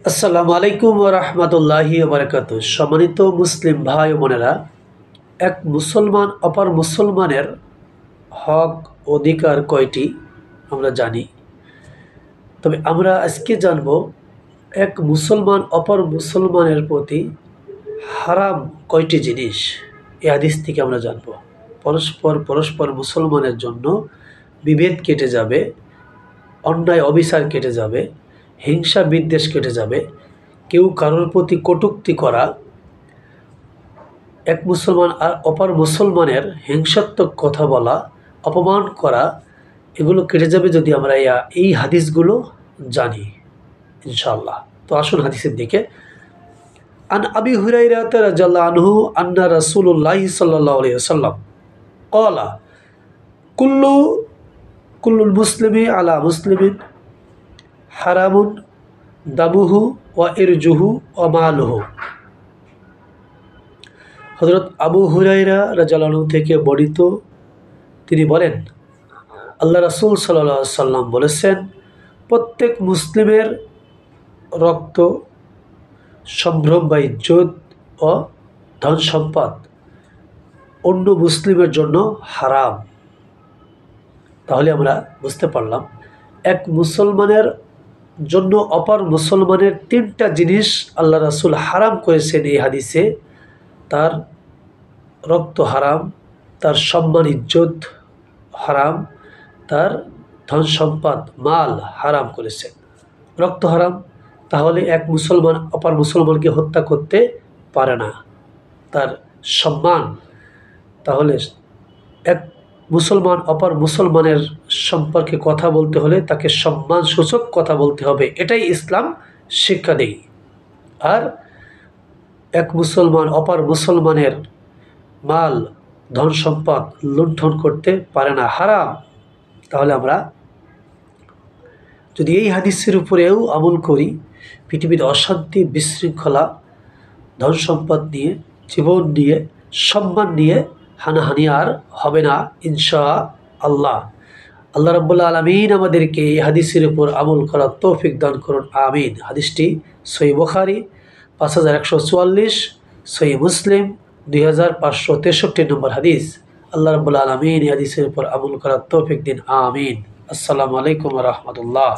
আসসালামু আলাইকুম ওয়া রাহমাতুল্লাহি ওয়া বারাকাতুহু। সম্মানিত মুসলিম ভাই ও বোনেরা, এক মুসলমান অপর মুসলমানের হক অধিকার কয়টি আমরা জানি, তবে আমরা আজকে জানব এক মুসলমান অপর মুসলমানের প্রতি হারাম কয়টি জিনিস। এই হাদিস থেকে আমরা জানব পরস্পর মুসলমানের জন্য বিভেদ কেটে যাবে, অন্যায় অবিচার কেটে যাবে, হিংসা বিদ্বেষ কেটে যাবে, কেউ কারোর প্রতি কটূক্তি করা, এক মুসলমান আর অপর মুসলমানের হিংসাত্মক কথা বলা, অপমান করা, এগুলো কেটে যাবে যদি আমরা এই হাদিসগুলো জানি ইনশাআল্লাহ। তো আসুন হাদিসের দিকে। আন আবি হুরায়রা রাদিয়াল্লাহু আনহু আন্না রাসূলুল্লাহ সাল্লাল্লাহু আলাইহি ওয়াসাল্লাম ক্বালা কুল্লুল মুসলিমি আলা মুসলিমিন হারামুন দামুহু ওয়া ইরজুহু ওয়া মালুহু। হযরত আবু হুরায়রা রাদিয়াল্লাহু আনহু থেকে বর্ণিত, তিনি বলেন, আল্লাহ রাসূল সাল্লাল্লাহু আলাইহি সাল্লাম বলেছেন, প্রত্যেক মুসলিমের রক্ত, সম্ভ্রম বা ইজ্জত ও ধন সম্পদ অন্য মুসলিমের জন্য হারাম। তাহলে আমরা বুঝতে পারলাম এক মুসলমানের জন্য অপর মুসলমানের তিনটা জিনিস আল্লাহ রাসূল হারাম করেছেন এই হাদিসে। তার রক্ত হারাম, তার সম্মান ইজ্জত হারাম, তার ধন সম্পদ মাল হারাম করেছেন। রক্ত হারাম, তাহলে এক মুসলমান অপর মুসলমানকে হত্যা করতে পারে না। তার সম্মান, তাহলে এক মুসলমান অপর মুসলমানের সম্পর্কে কথা বলতে হলে তাকে সম্মানসূচক কথা বলতে হবে, এটাই ইসলাম শিক্ষা দেয়। আর এক মুসলমান অপর মুসলমানের মাল ধন সম্পদ লুণ্ঠন করতে পারে না, হারাম। তাহলে আমরা যদি এই হাদিসের উপরেও আমল করি, পৃথিবীর অশান্তি, বিশৃঙ্খলা, ধন সম্পদ নিয়ে, জীবন নিয়ে, সম্মান নিয়ে হানাহানি আর হবে না ইনশাআল্লাহ। আল্লাহ রাব্বুল আলামিন আমাদেরকে এই হাদিসের উপর আমল করার তৌফিক দান করুন, আমিন। হাদিসটি সহিহ বুখারী 5144, সহিহ মুসলিম 2563 নম্বর হাদিস। আল্লাহ রাব্বুল আলামিন এই হাদিসের উপর আমল করার তৌফিক দিন, আমিন। আসসালামু আলাইকুম ওয়া রাহমাতুল্লাহ।